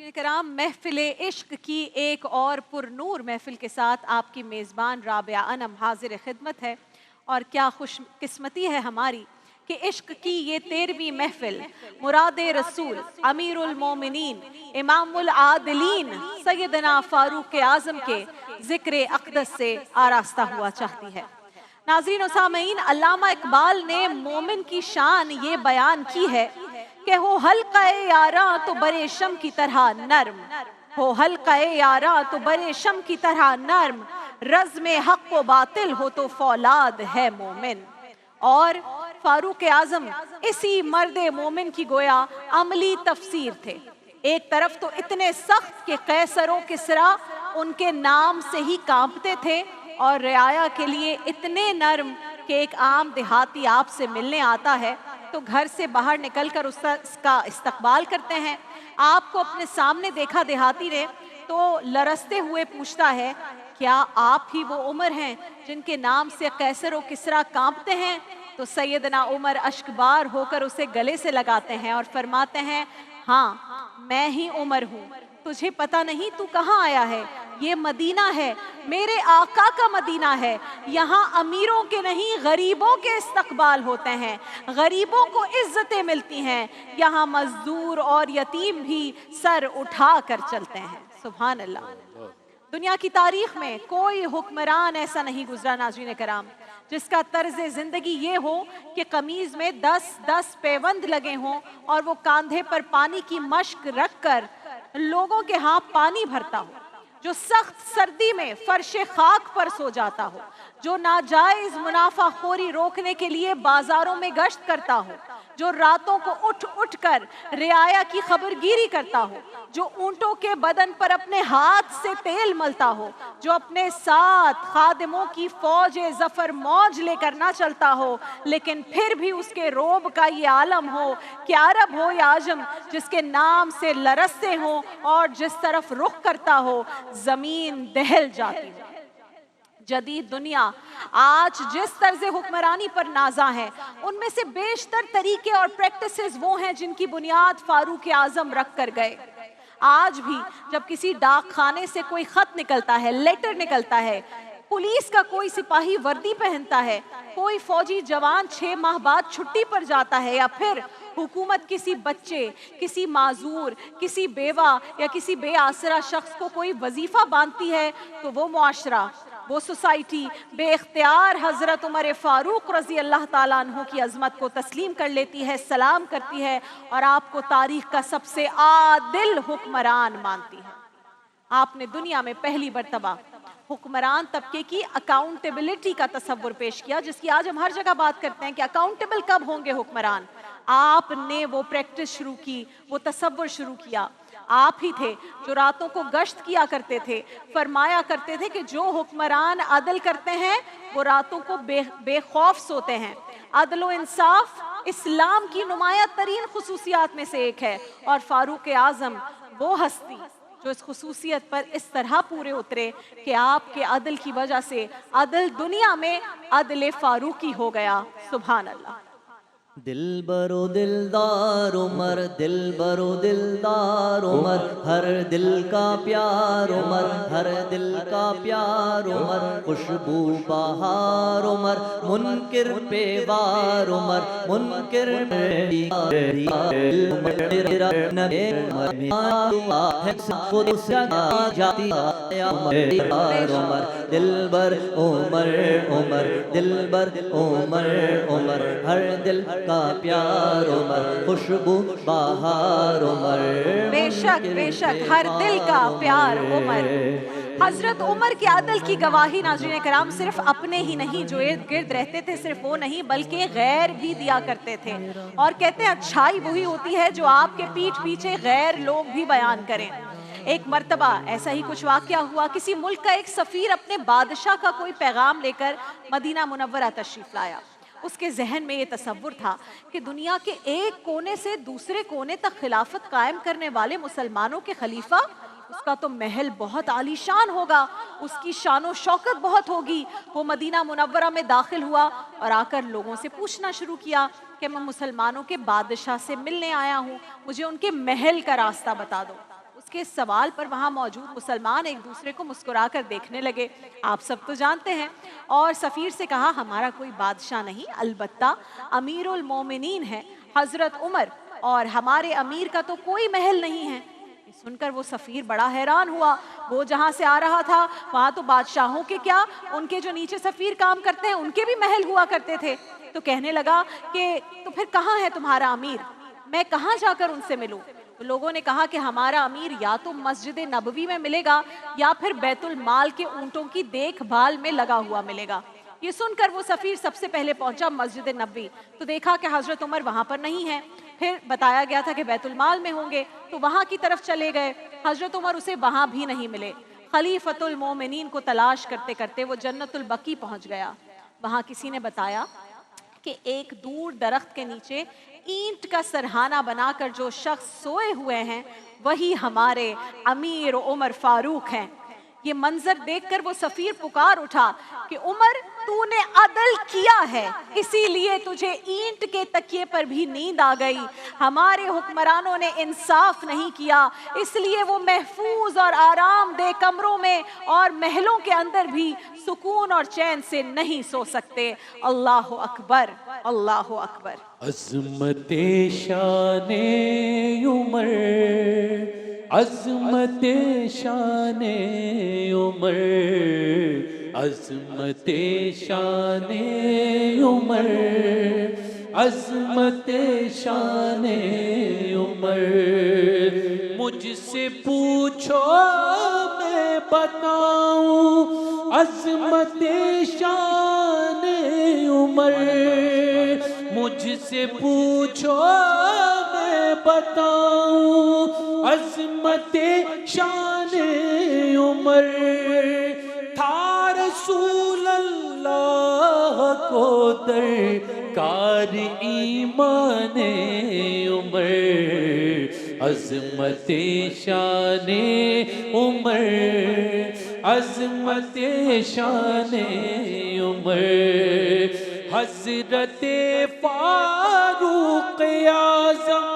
नाज़रीन करام, महफिल इश्क की एक और पुरनूर महफिल के साथ आपकी मेज़बान राबिया अनम हाजिर खिदमत है। और क्या खुशकिस्मती है हमारी कि इश्क की ये 13वीं महफिल मुराद रसूल अमीरुल मोमिनीन इमामुल आदिलीन सैयदना फारूक आज़म के ज़िक्र अक़दस से आरास्ता हुआ चाहती है। नाज़रीन और सामईन, अल्लामा इकबाल ने मोमिन की शान ये बयान की है कि हो हल्क़े यारा तो बरे शम की तरह नर्म, हो हल्क़े यारा तो बरे शम की तरह नर्म, रज़्म हक़ व बातिल हो तो फौलाद है मोमिन। और फारूक आज़म इसी मर्द मोमिन की गोया अमली तफसीर थे। एक तरफ तो इतने सख्त कि कैसर व किसरा उनके नाम से ही कांपते थे, और रियाया के लिए इतने नर्म कि एक आम देहाती आपसे मिलने आता है तो घर से बाहर निकलकर उसका इस्तकबाल करते हैं। आपको अपने सामने देखा देहाती ने तो लरसते हुए पूछता है, क्या आप ही वो उमर हैं जिनके नाम से कैसर व किसरा कांपते हैं? तो सैयदना उमर अश्कबार होकर उसे गले से लगाते हैं और फरमाते हैं, हाँ मैं ही उमर हूँ। तुझे पता नहीं तू कहाँ आया है? ये मदीना है, मेरे आका का मदीना है। यहाँ अमीरों के नहीं गरीबों के इस्तकबाल होते हैं, गरीबों को इज्जतें मिलती हैं। यहाँ मजदूर और यतीम भी सर उठा कर चलते हैं। सुभान अल्लाह। दुनिया की तारीख में कोई हुक्मरान ऐसा नहीं गुजरा नाज़रीन कराम जिसका तर्ज ज़िंदगी ये हो कि कमीज़ में 10-10 पैबंद लगे हों और वो कांधे पर पानी की मश्क रख कर लोगों के यहाँ पानी भरता हो, जो सख्त सर्दी में फर्श खाक पर सो जाता हो, जो नाजायज मुनाफा खोरी रोकने के लिए बाजारों में गश्त करता हो, जो रातों को उठ उठ कर रियाया की खबरगीरी करता हो, जो ऊंटों के बदन पर अपने हाथ से तेल मलता हो, जो अपने साथ खादिमों की फौज जफर मौज लेकर ना चलता हो, लेकिन फिर भी उसके रोब का ये आलम हो कि अरब हो या आजम, जिसके नाम से लरसते हो और जिस तरफ रुख करता हो जमीन दहल जाती हो। जदीद दुनिया आज जिस तर्ज हुक्मरानी पर नाजा है, उनमें से बेशतर तरीके और प्रैक्टिसेस वो हैं जिनकी बुनियाद फारूक आज़म रख कर गए। आज भी जब किसी डाक खाने से कोई खत निकलता है, लेटर निकलता है, पुलिस का कोई सिपाही वर्दी पहनता है, कोई फौजी जवान 6 माह बाद छुट्टी पर जाता है, या फिर हुकूमत किसी बच्चे, किसी माजूर, किसी बेवा या किसी बेआसरा शख्स को कोई वजीफा बांधती है, तो वो मुआशरा, वो सोसाइटी बेख्तियार हज़रत उमर फ़ारूक रज़ी अल्लाह ताला अन्हु की अज़मत को तस्लीम कर लेती है, सलाम करती है और आपको तारीख़ का सबसे आदिल हुक्मरान मानती है। आपने दुनिया में पहली मर्तबा हुक्मरान तबके की अकाउंटेबिलिटी का तसव्वुर पेश किया, जिसकी आज हम हर जगह बात करते हैं कि अकाउंटेबल कब होंगे हुक्मरान। आपने वो प्रैक्टिस शुरू की, वो तसव्वुर शुरू किया। आप ही थे जो रातों को गश्त किया करते थे, फरमाया करते थे कि जो हुक्मरान अदल करते हैं वो रातों को बेखौफ सोते हैं। अदल व इंसाफ इस्लाम की नुमाया तरीन खुसूसियात में से एक है, और फारूक आज़म वो हस्ती जो इस खुसूसियत पर इस तरह पूरे उतरे कि आपके अदल की वजह से अदल दुनिया में अदल फारूकी हो गया। सुभान अल्लाह। दिल बरो दिलदार उमर, दिल बरो दिलदार उमर, हर दिल का प्यार उमर, हर दिल का प्यार उमर, खुशबू बहार उमर, मुनकिर पे वार उमर, मुनकिर उमर, दिलबर उमर उमर, दिलबर उमर उमर, हर दिल का प्यार उमर, खुशबू बहार उमर। बेशक बेशक हर दिल का प्यार उमर। हजरत उमर के अदल की गवाही नाज़रीन कराम सिर्फ अपने ही नहीं जो इर्द गिर्द रहते थे सिर्फ वो नहीं, बल्कि गैर भी दिया करते थे। और कहते हैं अच्छाई वही होती है जो आपके पीठ पीछे गैर लोग भी बयान करें। एक मर्तबा ऐसा ही कुछ वाक़या हुआ, किसी मुल्क का एक सफ़ीर अपने बादशाह का कोई पैगाम लेकर मदीना मुनव्वरा तशरीफ़ लाया। उसके जहन में ये तसव्वुर था कि दुनिया के एक कोने से दूसरे कोने तक खिलाफत कायम करने वाले मुसलमानों के खलीफा, उसका तो महल बहुत आलीशान होगा, उसकी शानो शौकत बहुत होगी। वो मदीना मुनव्वरा में दाखिल हुआ और आकर लोगों से पूछना शुरू किया कि मैं मुसलमानों के बादशाह से मिलने आया हूँ, मुझे उनके महल का रास्ता बता दो। اس کے سوال پر وہاں موجود مسلمان ایک دوسرے کو مسکرا کر دیکھنے لگے. آپ سب تو جانتے ہیں. اور سفیر سے کہا ہمارا کوئی بادشاہ نہیں، البتہ امیر المومنین ہے حضرت عمر، اور ہمارے امیر کا تو کوئی محل نہیں ہے. سن کر وہ سفیر بڑا حیران ہوا. وہ جہاں سے آ رہا تھا وہاں تو بادشاہوں کے کیا، ان کے جو نیچے سفیر کام کرتے ہیں ان کے بھی محل ہوا کرتے تھے. تو کہنے لگا کہ تو پھر کہاں ہے تمہارا امیر، میں کہاں جا کر ان سے ملوں؟ تو لوگوں نے کہا کہ ہمارا امیر یا تو مسجد نبوی میں ملے گا یا پھر بیت المال کے اونٹوں کی دیکھ بھال میں لگا ہوا ملے گا. یہ سن کر وہ سفیر سب سے پہلے پہنچا مسجد نبوی، تو دیکھا کہ حضرت عمر وہاں پر نہیں ہے. پھر بتایا گیا تھا کہ بیت المال میں ہوں گے، تو وہاں کی طرف چلے گئے. حضرت عمر اسے وہاں بھی نہیں ملے. خلیفۃ المومنین کو تلاش کرتے کرتے وہ جنت البقیع پہنچ گیا. وہاں کسی نے بتایا کہ ایک دور درخت کے نیچے اینٹ کا سرہانہ بنا کر جو شخص سوئے ہوئے ہیں وہی ہمارے امیر عمر فاروق ہیں. یہ منظر دیکھ کر وہ سفیر پکار اٹھا کہ عمر تو نے عدل کیا ہے، اسی لیے تجھے اینٹ کے تکیے پر بھی نیند آ گئی. ہمارے حکمرانوں نے انصاف نہیں کیا، اس لیے وہ محفوظ اور آرام دہ کمروں میں اور محلوں کے اندر بھی سکون اور چین سے نہیں سو سکتے. اللہ اکبر، اللہ اکبر. عظمت شان عمر، عظمت شان عمر، عظمت شان عمر، عظمت شان عمر. مجھ سے پوچھو میں بتاؤں عظمت شان عمر. مجھ سے پوچھو میں بتاؤں عظمت شان عمر. تھا رسول اللہ کو درکار ایمان عمر. عظمت شان عمر، عظمت شان عمر. حضرت فاروق اعظم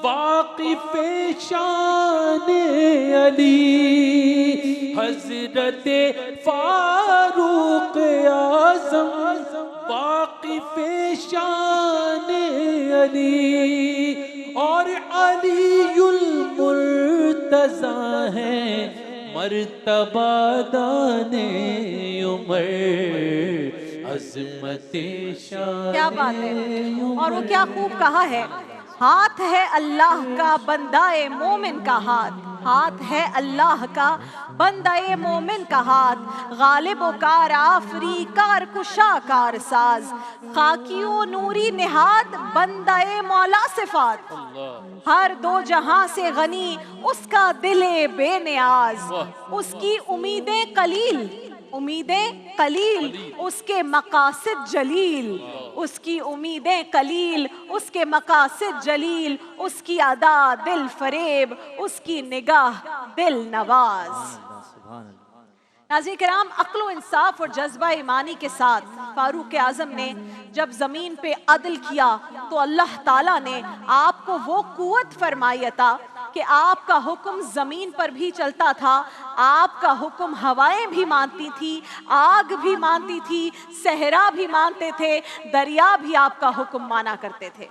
واقف شان علی. حضرت فاروق اعظم واقف شان علی. اور علی المرتضیٰ ہے مرتبہ دان عمر. عظمت شان. کیا بات ہے. اور وہ کیا خوب کہا ہے، ہاتھ ہے اللہ کا بندہ مومن کا ہاتھ، ہاتھ ہے اللہ کا بندہ مومن کا ہاتھ. غالب و کار آفری کار کشا کار ساز، خاکی و نوری نہاد بندہ مولا صفات. ہر دو جہاں سے غنی اس کا دل بے نیاز، اس کی امیدیں قلیل، امیدیں قلیل اس کے مقاصد جلیل. اس کی امیدیں قلیل اس کے مقاصد جلیل. اس کی ادا دل فریب، اس کی نگاہ دل نواز. ناظرین کرام، عقل و انصاف اور جذبہ ایمانی کے ساتھ فاروق اعظم نے جب زمین پہ عدل کیا تو اللہ تعالیٰ نے آپ کو وہ قوت فرمائی عطا کہ آپ کا حکم زمین پر بھی چلتا تھا، آپ کا حکم ہوائیں بھی مانتی تھی، آگ بھی مانتی تھی، صحرا بھی مانتے تھے، دریا بھی آپ کا حکم مانا کرتے تھے.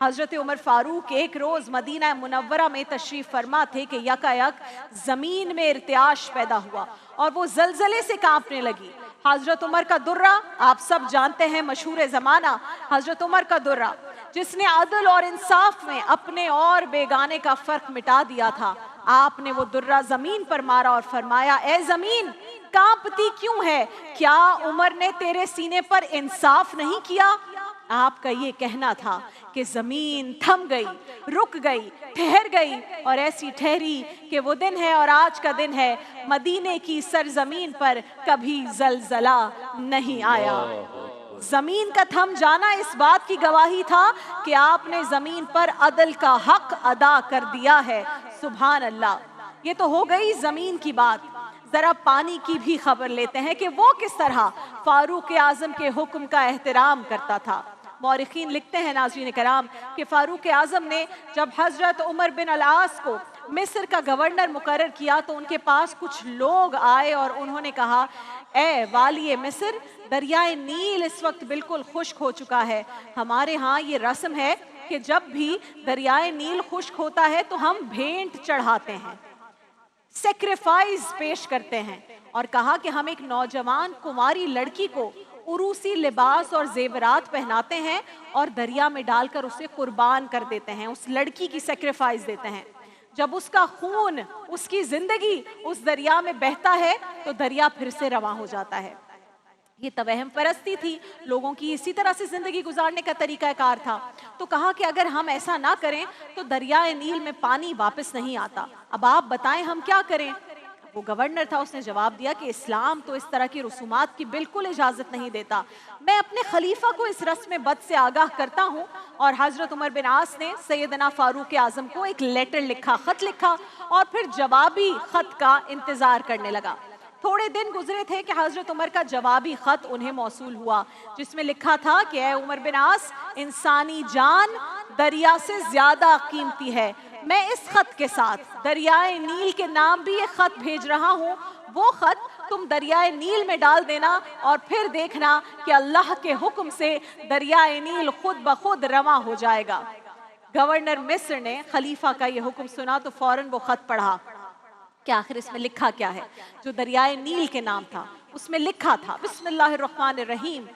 حضرت عمر فاروق ایک روز مدینہ منورہ میں تشریف فرما تھے کہ یکا یک زمین میں ارتعاش پیدا ہوا اور وہ زلزلے سے کانپنے لگی. حضرت عمر کا درہ آپ سب جانتے ہیں، مشہور زمانہ حضرت عمر کا درہ جس نے عدل اور انصاف میں اپنے اور بیگانے کا فرق مٹا دیا تھا. آپ نے وہ درہ زمین پر مارا اور فرمایا اے زمین کانپتی کیوں ہے؟ کیا عمر نے تیرے سینے پر انصاف نہیں کیا؟ آپ کا یہ کہنا تھا کہ زمین تھم گئی، رک گئی، ٹھہر گئی اور ایسی ٹھہری کہ وہ دن ہے اور آج کا دن ہے مدینے کی سرزمین پر کبھی زلزلہ نہیں آیا. زمین کا تھم جانا اس بات کی گواہی تھا کہ آپ نے زمین پر عدل کا حق ادا کر دیا ہے. سبحان اللہ. یہ تو ہو گئی زمین کی بات. ذرا پانی کی بھی خبر لیتے ہیں کہ وہ کس طرح فاروق اعظم کے حکم کا احترام کرتا تھا. مورخین لکھتے ہیں ناظرین کرام کہ فاروق اعظم نے جب حضرت عمر بن العاص کو मिस्र का गवर्नर मुकर्रर किया तो उनके पास कुछ लोग आए और उन्होंने कहा, ए वाली मिस्र, दरियाए नील इस वक्त बिल्कुल खुश्क हो चुका है। हमारे यहाँ ये रस्म है कि जब भी दरियाए नील खुश्क होता है तो हम भेंट चढ़ाते हैं, सेक्रीफाइस पेश करते हैं। और कहा कि हम एक नौजवान कुंवारी लड़की को उरूसी लिबास और जेवरात पहनाते हैं और दरिया में डालकर उसे कुर्बान कर देते हैं, उस लड़की की सेक्रीफाइस देते हैं। जब उसका खून, उसकी जिंदगी उस दरिया में बहता है तो दरिया फिर से रवां हो जाता है। ये तवहम परस्ती थी, लोगों की इसी तरह से जिंदगी गुजारने का तरीकाकार था। तो कहा कि अगर हम ऐसा ना करें तो दरियाए नील में पानी वापस नहीं आता, अब आप बताएं हम क्या करें। वो गवर्नर था, उसने जवाब दिया कि इस्लाम तो इस तरह की रसूमात की बिल्कुल इजाज़त नहीं देता। मैं अपने खलीफा को इस रस्म बद से आगाह करता हूँ। और हज़रत उमर बिन आस ने सैयदना फारूक आज़म को एक लेटर लिखा, ख़त लिखा और फिर जवाबी ख़त का इंतज़ार करने लगा। थोड़े दिन गुजरे थे कि हज़रत उमर का जवाबी ख़त उन्हें मौसूल हुआ, जिसमें लिखा था कि ए उमर बिन आस, इंसानी जान दरिया से ज़्यादा कीमती है। मैं इस ख़त के साथ दरियाए नील के नाम भी एक ख़त भेज रहा हूँ, वो ख़त तुम दरियाए नील में डाल देना और फिर देखना कि अल्लाह के हुक्म से दरियाए नील खुद ब खुद रवां हो जाएगा। गवर्नर मिस्र ने खलीफा का ये हुक्म सुना तो फौरन वो ख़त पढ़ा कि आखिर इसमें लिखा क्या है। जो दरियाए नील के नाम था उसमें लिखा था बिस्मिल्लाहिर्रहमानिर्रहीम,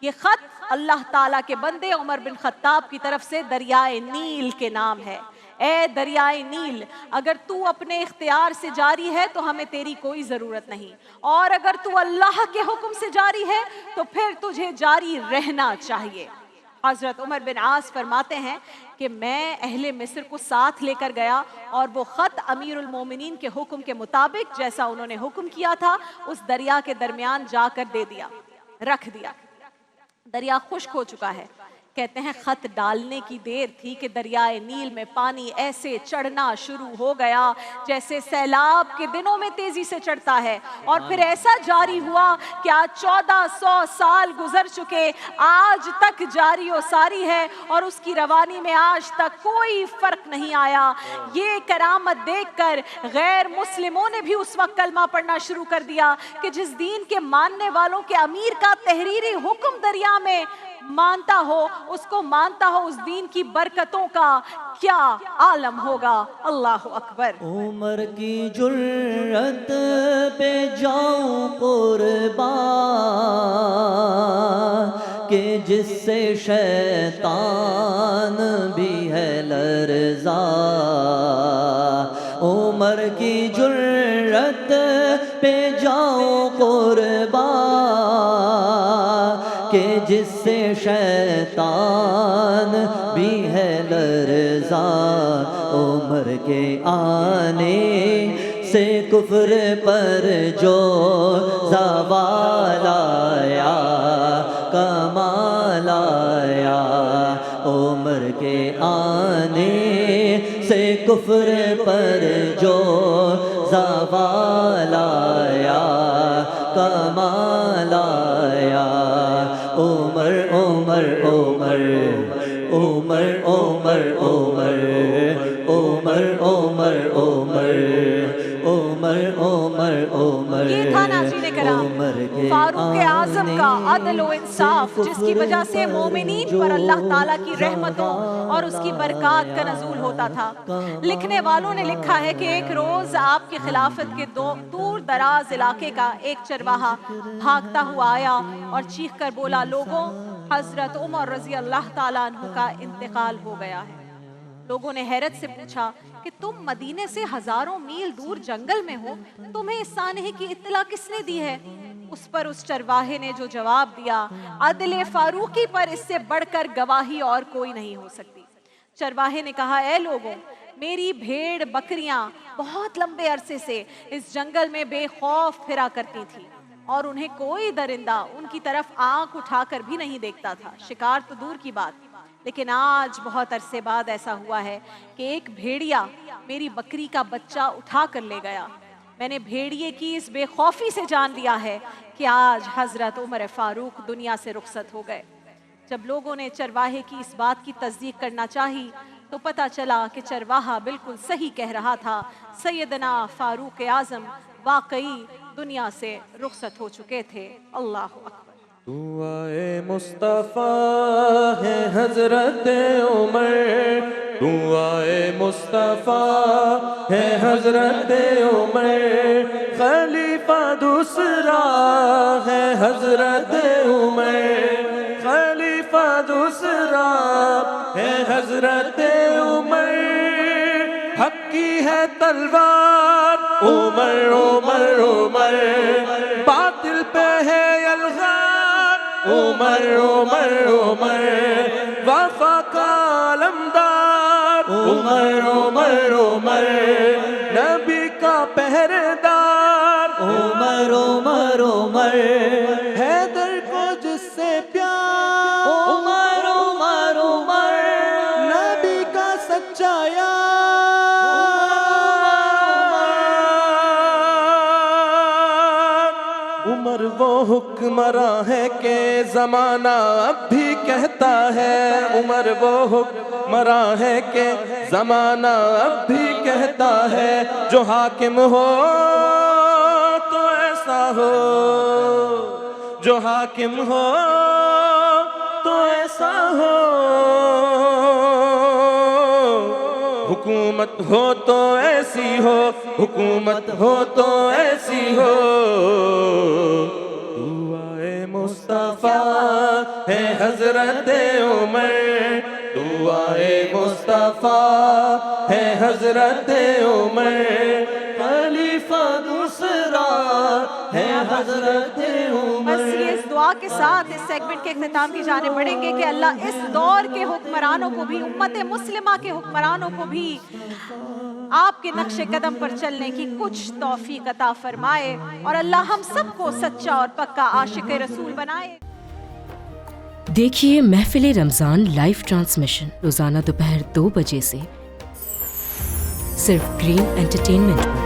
ये ख़त अल्लाह ताला के बंदे उमर बिन खत्ताब की तरफ से दरियाए नील के नाम है। ए दरियाए नील, अगर तू अपने इख्तियार से जारी है तो हमें तेरी कोई ज़रूरत नहीं, और अगर तू अल्लाह के हुक्म से जारी है तो फिर तुझे जारी रहना चाहिए। हज़रत उमर बिन आस फरमाते हैं कि मैं अहले मिस्र को साथ लेकर गया और वो ख़त अमीरुल मोमिनीन के हुक्म के मुताबिक जैसा उन्होंने हुक्म किया था उस दरिया के दरमियान जाकर दे दिया, रख दिया। दरिया खुश्क हो चुका है। कहते हैं ख़त डालने की देर थी कि दरियाए नील में पानी ऐसे चढ़ना शुरू हो गया जैसे सैलाब के दिनों में तेजी से चढ़ता है। और फिर ऐसा जारी हुआ कि आज 1400 साल गुजर चुके, आज तक जारी और सारी है और उसकी रवानी में आज तक कोई फर्क नहीं आया। ये करामत देखकर गैर मुस्लिमों ने भी उस वक्त कलमा पढ़ना शुरू कर दिया कि जिस दीन के मानने वालों के अमीर का तहरीरी हुक्म दरिया में मानता हो, उसको मानता हो, उस दीन की बरकतों का क्या आलम होगा। अल्लाह अकबर। उमर की जुर्रत पे जाऊं कुर्बान कि जिससे शैतान भी है लरज़ा। उमर की जुर्रत पे जाऊं कुर्बान कि जिससे शैतान भी है लरज़ा। उमर के आने से कुफ्र पर जो ज़वाल आया, कमाल आया। उमर के आने से कुफ्र पर जो ज़वाल आया, कमाल आया। उमर उमर उमर उमर उमर उमर उमर उमर उमर उमर उमर उमर। ये था नाज़रीन कराम फारूक आज़म का अदल व इंसाफ, जिसकी वजह से मोमिनीन पर अल्लाह ताला की रहमतों और उसकी बरक़ात का नज़ूल होता था। लिखने वालों ने लिखा है कि एक रोज़ आपकी खिलाफत के दूर दराज इलाके का एक चरवाहा भागता हुआ आया और चीख कर बोला, लोगों, हज़रत उमर रज़ी अल्लाह ताला अन्हु का इंतकाल हो गया है। लोगों ने हैरत से पूछा कि तुम मदीने से हजारों मील दूर जंगल में हो, तुम्हें इस सानहे की इत्तला किसने दी है? उस पर उस चरवाहे ने जो जवाब दिया, अदले फारूकी पर इससे बढ़कर गवाही और कोई नहीं हो सकती। चरवाहे ने कहा, ए लोगों, मेरी भेड़ बकरियां बहुत लंबे अरसे से इस जंगल में बेखौफ फिरा करती थी और उन्हें कोई दरिंदा उनकी तरफ आंख उठाकर भी नहीं देखता था, शिकार तो दूर की बात। लेकिन आज बहुत अरसे बाद ऐसा हुआ है कि एक भेड़िया मेरी बकरी का बच्चा उठा कर ले गया। मैंने भेड़िए की इस बेखौफी से जान लिया है कि आज हज़रत उमर फारूक दुनिया से रुखसत हो गए। जब लोगों ने चरवाहे की इस बात की तस्दीक करना चाही تو پتہ چلا کہ چرواہا بالکل صحیح کہہ رہا تھا، سیدنا فاروق اعظم واقعی دنیا سے رخصت ہو چکے تھے۔ اللہ اکبر۔ دعائے مصطفیٰ ہے حضرت عمر، دعائے مصطفیٰ ہے حضرت عمر، خلیفہ دوسرا ہے حضرت عمر، خلیفہ دوسرا ہے حضرت عمر، حق کی ہے تلوار عمر عمر عمر، باطل پہ ہے الغار عمر عمر عمر، وفا کا علمدار عمر عمر عمر، نبی کا پہرےدار عمر عمر عمر، حیدر کو جس سے پیار عمر عمر عمر، نبی کا سچا یار عمر وہ حکمراں ہے کہ زمانہ اب بھی کہتا ہے، عمر وہ حکمراں ہے کہ زمانہ اب بھی کہتا ہے، جو حاکم ہو تو ایسا ہو، جو حاکم ہو تو ایسا ہو، حکومت ہو تو ایسی ہو، حکومت ہو تو ایسی ہو، دعائے مصطفیٰ ہے حضرت عمر، دعائے مصطفیٰ ہے حضرت عمر، خلیفہ دوسرا ہے حضرت عمر۔ بس یہ اس دعا کے ساتھ اس سیگمنٹ کے اختتام کی جانب بڑھیں گے کہ اللہ اس دور کے حکمرانوں کو بھی، امت مسلمہ کے حکمرانوں کو بھی آپ کے نقش قدم پر چلنے کی کچھ توفیق عطا فرمائے، اور اللہ ہم سب کو سچا اور پکا عاشق رسول بنائے۔ دیکھیے محفل رمضان لائیو ٹرانسمیشن روزانہ دوپہر 2 بجے سے صرف گرین انٹرٹینمنٹ پر۔